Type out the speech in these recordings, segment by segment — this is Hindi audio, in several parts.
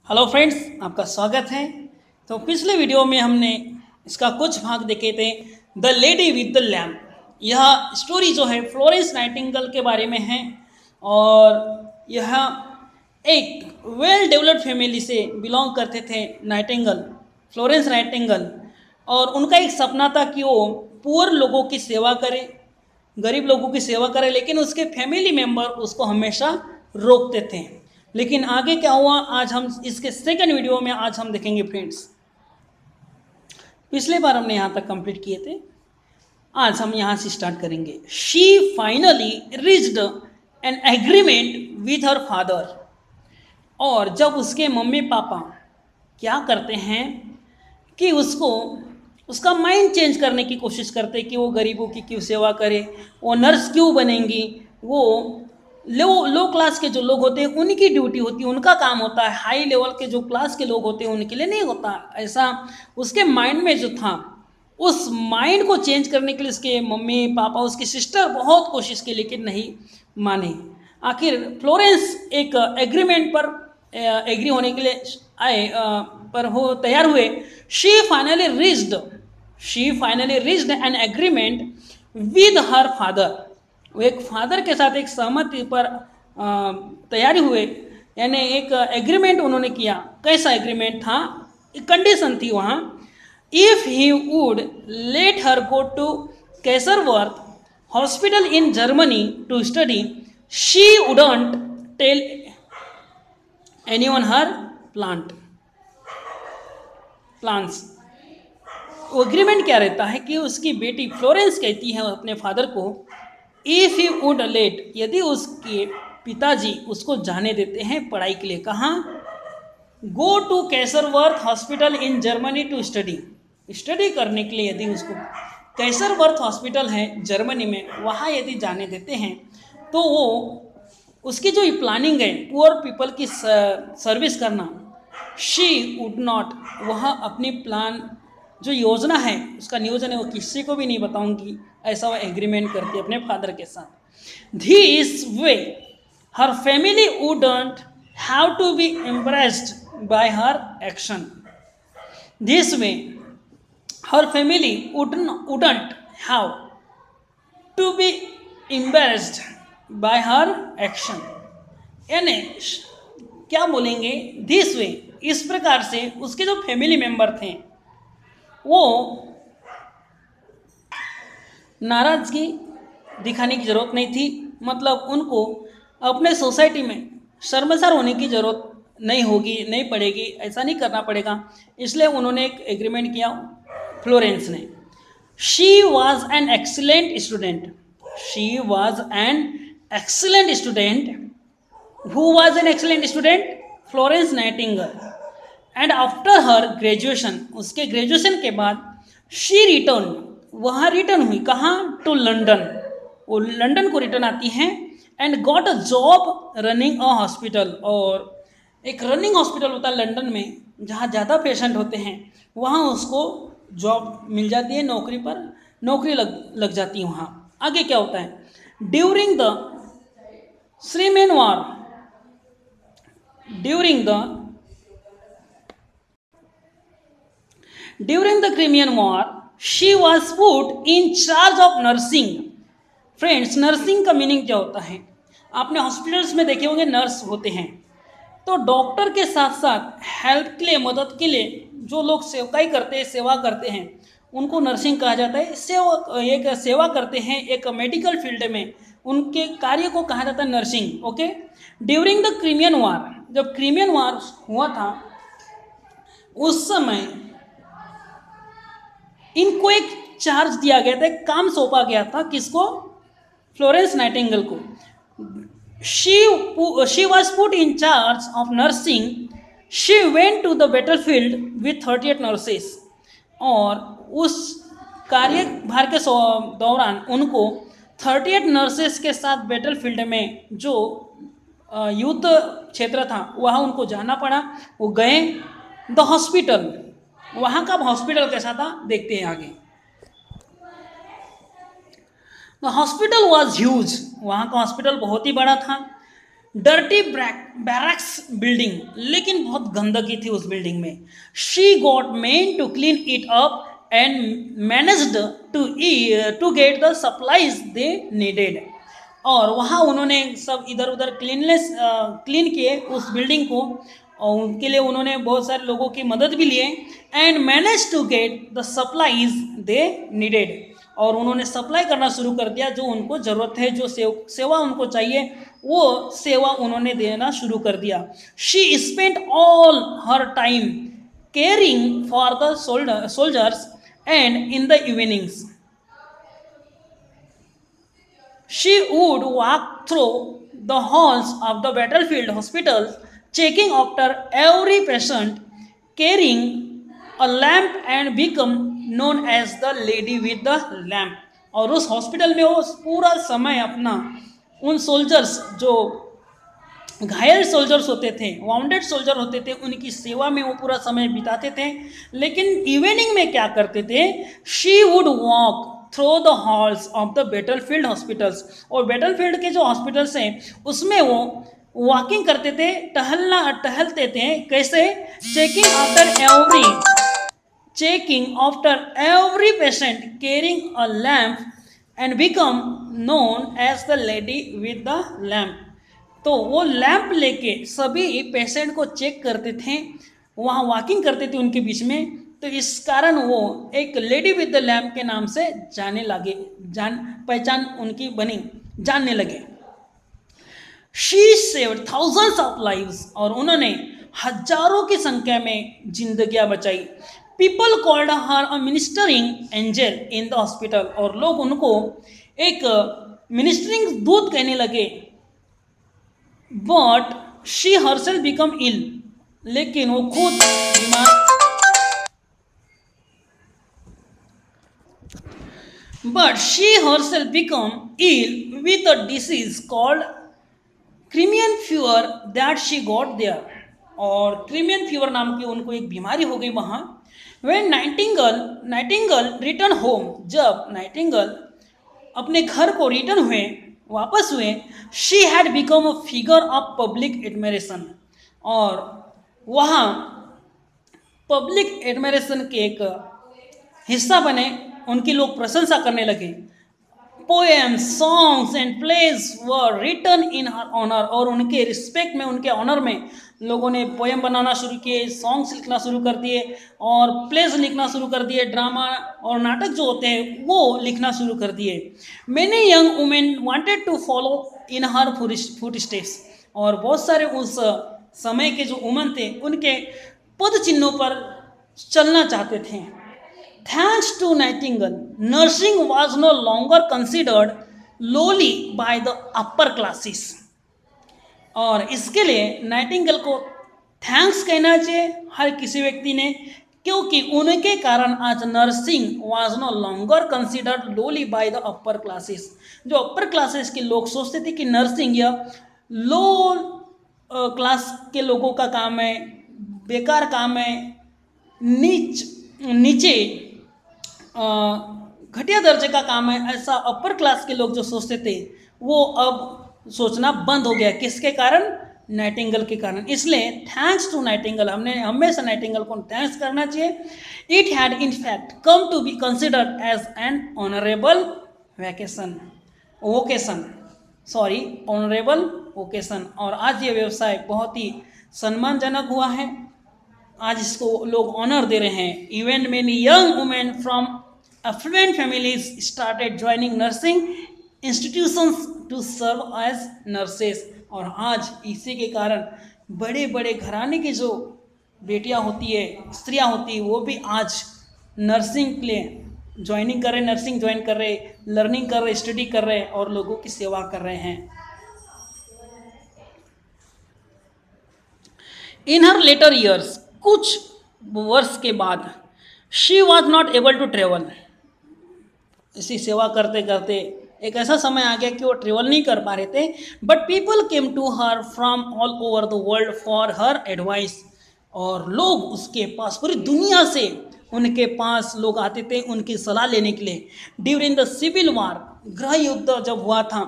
हेलो फ्रेंड्स, आपका स्वागत है। तो पिछले वीडियो में हमने इसका कुछ भाग देखे थे, the lady with the lamp. यह स्टोरी जो है फ्लोरेंस नाइटिंगेल के बारे में है और यह एक वेल डेवलप्ड फैमिली से बिलोंग करते थे नाइटिंगेल, फ्लोरेंस नाइटिंगेल। और उनका एक सपना था कि वो पुअर लोगों की सेवा करे, गरीब लोगों की सेवा करे, लेकिन उसके फैमिली मेम्बर उसको हमेशा रोकते थे। लेकिन आगे क्या हुआ, आज हम इसके सेकंड वीडियो में आज हम देखेंगे फ्रेंड्स। पिछले बार हमने यहाँ तक कंप्लीट किए थे, आज हम यहाँ से स्टार्ट करेंगे। She finally reached an agreement with her father. और जब उसके मम्मी पापा क्या करते हैं कि उसका माइंड चेंज करने की कोशिश करते कि वो गरीबों की क्यों सेवा करे, वो नर्स क्यों बनेंगी, वो लो क्लास के जो लोग होते हैं उनकी ड्यूटी होती है, उनका काम होता है, हाई लेवल के जो क्लास के लोग होते हैं उनके लिए नहीं होता। ऐसा उसके माइंड में जो था, उस माइंड को चेंज करने के लिए उसके मम्मी पापा, उसकी सिस्टर बहुत कोशिश की, लेकिन नहीं माने। आखिर फ्लोरेंस एक एग्रीमेंट पर एग्री होने के लिए आए, पर वो तैयार हुए। She finally reached an agreement with her father. वो एक फादर के साथ एक सहमति पर तैयारी हुए, यानी एक एग्रीमेंट उन्होंने किया। कैसा एग्रीमेंट था, एक कंडीशन थी वहाँ, if he would let her go to Kaiserswerth hospital in Germany to study, she wouldn't tell anyone her plans. वो एग्रीमेंट क्या रहता है कि उसकी बेटी फ्लोरेंस कहती है अपने फादर को, इफ ही वुड लेट, यदि उसके पिताजी उसको जाने देते हैं पढ़ाई के लिए, कहाँ, go to Kaiserswerth hospital in Germany to study करने के लिए, यदि उसको कैसरवर्थ हॉस्पिटल है जर्मनी में, वहाँ यदि जाने देते हैं, तो वो उसकी जो प्लानिंग है पुअर पीपल की सर्विस करना, शी वुड नॉट, वह अपनी प्लान जो योजना है, उसका नियोजन है, वो किसी को भी नहीं बताऊंगी, ऐसा वो एग्रीमेंट करती है अपने फादर के साथ। This way her family wouldn't have to be impressed by her action. This way her family wouldn't have to be impressed by her action. यानी क्या बोलेंगे, दिस वे, इस प्रकार से उसके जो फैमिली मेंबर थे वो नाराजगी दिखाने की ज़रूरत नहीं थी। मतलब उनको अपने सोसाइटी में शर्मसार होने की ज़रूरत नहीं होगी, नहीं पड़ेगी, ऐसा नहीं करना पड़ेगा। इसलिए उन्होंने एक एग्रीमेंट किया फ्लोरेंस ने। She was an excellent student, she was an excellent student. Who was an excellent student? Florence Nightingale. And after her graduation, उसके ग्रेजुएशन के बाद, शी रिटर्न, वहाँ रिटर्न हुई, कहाँ, टू लंदन, वो लंदन को रिटर्न आती हैं। And got a job running a hospital, और एक रनिंग हॉस्पिटल होता है लंदन में जहाँ ज़्यादा पेशेंट होते हैं, वहाँ उसको जॉब मिल जाती है, नौकरी लग जाती है वहाँ। आगे क्या होता है, during the Crimean war, During the Crimean War, she was put in charge of nursing. Friends, nursing का मीनिंग क्या होता है? आपने हॉस्पिटल्स में देखे होंगे नर्स होते हैं, तो डॉक्टर के साथ साथ हेल्प के लिए, मदद के लिए जो लोग सेवा करते हैं उनको नर्सिंग कहा जाता है। एक सेवा करते हैं एक मेडिकल फील्ड में, उनके कार्य को कहा जाता है nursing. Okay, during the Crimean war, जब क्रिमियन वार हुआ था उस समय इनको एक चार्ज दिया गया था, एक काम सौंपा गया था, किसको? फ्लोरेंस नाइटिंगेल को। She was put in charge of nursing. She went to the battlefield with 38 nurses. और उस कार्यभार के दौरान उनको 38 नर्सेस के साथ बैटलफील्ड में, जो युद्ध क्षेत्र था, वहाँ उनको जाना पड़ा। वो गए द हॉस्पिटल, वहाँ का हॉस्पिटल कैसा था देखते हैं आगे। द हॉस्पिटल वॉज ह्यूज, वहाँ का हॉस्पिटल बहुत ही बड़ा था। डर्टी बैरक्स बिल्डिंग, लेकिन बहुत गंदगी थी उस बिल्डिंग में। She got men to clean it up and managed to get the supplies they needed. और वहाँ उन्होंने सब इधर उधर क्लीन किए उस बिल्डिंग को, और उनके लिए उन्होंने बहुत सारे लोगों की मदद भी लिए। And manage to get the supplies they needed, और उन्होंने सप्लाई करना शुरू कर दिया, जो उनको ज़रूरत है, जो सेवा उनको चाहिए, वो सेवा उन्होंने देना शुरू कर दिया। She spent all her time caring for the soldiers and in the evenings she would walk through the halls of the battlefield hospitals, checking after every patient, carrying a lamp and become known as the lady with the lamp। और उस हॉस्पिटल में वो पूरा समय अपना उन सोल्जर्स, जो घायल सोल्जर्स होते थे, वाउंडेड सोल्जर होते थे, उनकी सेवा में वो पूरा समय बिताते थे। लेकिन इवनिंग में क्या करते थे? She would walk through the halls of the battlefield hospitals, और बैटलफील्ड के जो हॉस्पिटल्स हैं उसमें वो वॉकिंग करते थे, टहलते थे। कैसे? Checking after every patient, carrying a lamp and become known as the lady with the lamp. तो वो लैंप लेके सभी पेशेंट को चेक करते थे, वहाँ वॉकिंग करते थे उनके बीच में, तो इस कारण वो एक लेडी विद द लैम्प के नाम से पहचान उनकी बनी, जानने लगे। She saved thousands of lives, और उन्होंने हजारों की संख्या में जिंदगियां बचाई। People called her a ministering angel in the hospital, और लोग उनको एक मिनिस्टरिंग दूत कहने लगे। But she herself become ill, लेकिन वो खुद बीमार। But she herself become ill with a disease called Crimean fever that she got there, और क्रीमियन फीवर नाम की उनको एक बीमारी हो गई वहाँ। व्हेन नाइटिंगेल रिटर्न होम, जब नाइटिंगेल अपने घर को रिटर्न हुए, वापस हुए, she had become a figure of public admiration, और वहाँ पब्लिक एडमिरेशन के एक हिस्सा बने, उनकी लोग प्रशंसा करने लगे। Poems, songs and plays were written in her honour, और उनके रिस्पेक्ट में, उनके ऑनर में लोगों ने पोएम बनाना शुरू किए, सॉन्ग्स लिखना शुरू कर दिए, और प्लेज लिखना शुरू कर दिए, ड्रामा और नाटक जो होते हैं वो लिखना शुरू कर दिए। Many young women wanted to follow in her footsteps, और बहुत सारे उस समय के जो वुमन थे उनके पद चिन्हों पर चलना चाहते थे। Thanks to Nightingale, nursing was no longer considered lowly by the upper classes, और इसके लिए नाइटिंगेल को थैंक्स कहना चाहिए हर किसी व्यक्ति ने, क्योंकि उनके कारण आज nursing was no longer considered lowly by the upper classes. जो अपर क्लासेस के लोग सोचते थे कि नर्सिंग यह लो क्लास के लोगों का काम है, बेकार काम है, नीचे घटिया दर्जे का काम है, ऐसा अपर क्लास के लोग जो सोचते थे वो अब सोचना बंद हो गया। किसके कारण? नाइटिंगेल के कारण। इसलिए थैंक्स टू नाइटिंगेल, हमने हमेशा नाइटिंगेल को थैंक्स करना चाहिए। It had in fact come to be considered as an honourable vocation, और आज ये व्यवसाय बहुत ही सम्मानजनक हुआ है, आज इसको लोग ऑनर दे रहे हैं। Even many young women from affluent families started joining nursing institutions to serve as nurses, और आज इसी के कारण बड़े बड़े घराने की जो बेटियां होती है, स्त्रियां होती है, वो भी आज नर्सिंग के लिए ज्वाइनिंग कर रहे, नर्सिंग ज्वाइन कर रहे, लर्निंग कर रहे, स्टडी कर रहे, और लोगों की सेवा कर रहे हैं। इन हर लेटर ईयर्स, कुछ वर्ष के बाद, she was not able to travel, इसी सेवा करते करते एक ऐसा समय आ गया कि वो ट्रेवल नहीं कर पा रहे थे। But people came to her from all over the world for her advice, और लोग उसके पास, पूरी दुनिया से उनके पास लोग आते थे उनकी सलाह लेने के लिए। ड्यूरिंग द सिविल वार, गृह युद्ध जब हुआ था,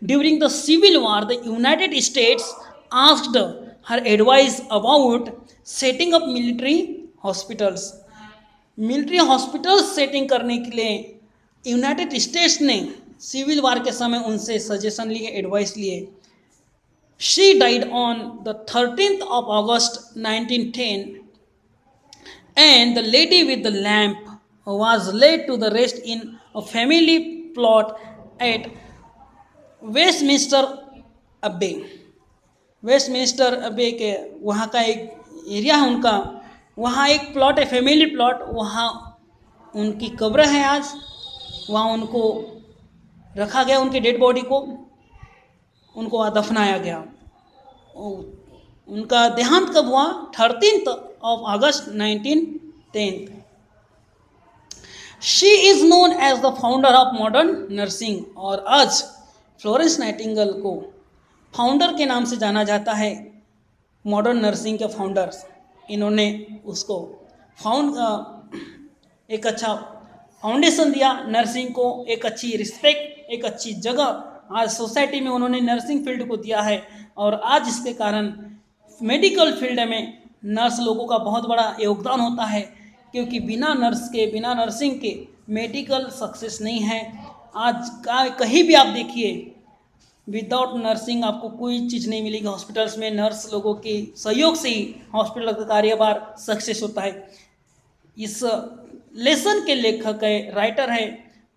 during the civil war the United States asked her advice about setting up military hospitals. Military hospitals setting करने के लिए यूनाइटेड स्टेट्स ने सिविल वॉर के समय उनसे सजेशन लिए, एडवाइस लिए। She died on the 13th of August 1910 and the lady with the lamp was laid to the rest in a family plot at Westminster अब्बे। वेस्टमिंस्टर अब्बे के वहाँ का एक एरिया है उनका, वहाँ एक प्लॉट है, फैमिली प्लॉट, वहाँ उनकी कब्र है आज, वहाँ उनको रखा गया, उनके डेड बॉडी को उनको वहाँ दफनाया गया। उनका देहांत कब हुआ? 13th of August 1910। She is known as the founder of modern nursing, और आज फ्लोरेंस नाइटिंगेल को फाउंडर के नाम से जाना जाता है, मॉडर्न नर्सिंग के फाउंडर्स। इन्होंने उसको एक अच्छा फाउंडेशन दिया, नर्सिंग को एक अच्छी रिस्पेक्ट, एक अच्छी जगह आज सोसाइटी में उन्होंने नर्सिंग फील्ड को दिया है। और आज इसके कारण मेडिकल फील्ड में नर्स लोगों का बहुत बड़ा योगदान होता है, क्योंकि बिना नर्स के, बिना नर्सिंग के मेडिकल सक्सेस नहीं है। आज का कहीं भी आप देखिए, विदाउट नर्सिंग आपको कोई चीज़ नहीं मिलेगी। हॉस्पिटल्स में नर्स लोगों के सहयोग से ही हॉस्पिटल का कार्यभार सक्सेस होता है। इस लेसन के लेखक है, राइटर है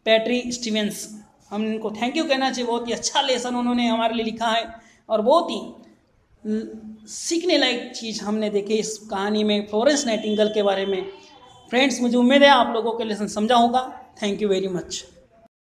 पैट्री स्टीवेंस। हम इनको थैंक यू कहना चाहिए, बहुत ही अच्छा लेसन उन्होंने हमारे लिए लिखा है और बहुत ही सीखने लायक चीज़ हमने देखी इस कहानी में, फ्लोरेंस नाइटिंगेल के बारे में। फ्रेंड्स, मुझे उम्मीद है आप लोगों के लेसन समझा होगा। Thank you very much.